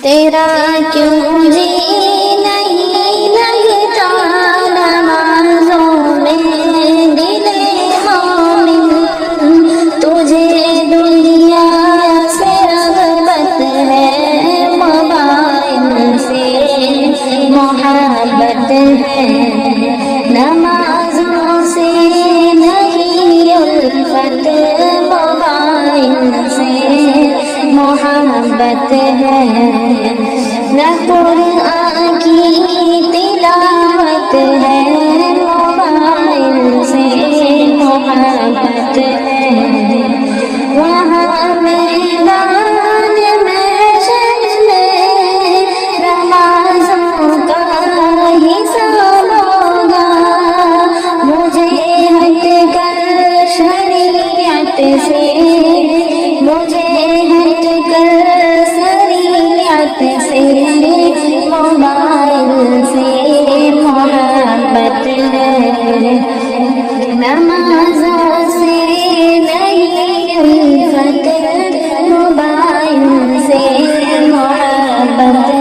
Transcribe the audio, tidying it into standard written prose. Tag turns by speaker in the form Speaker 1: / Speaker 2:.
Speaker 1: تیرا کیوں جی نہیں لگتا نمازوں میں دل مومن، تجھے دنیا سے رغبت ہے، موبائل سے محبت ہے، نمازوں سے نہیں الفت، موبائل سے محبت ہے، نہ قرآن کی تلاوت ہے، موبائل سے محبت ہے، وہاں میدان محشر میں نمازوں کا حساب ہوگا، مجھے ہٹ کر شریعت سے، مجھے ہٹ کر شریعت سے، موبائل سے محبت ہے، نمازوں سے نہیں الفت، موبائل سے محبت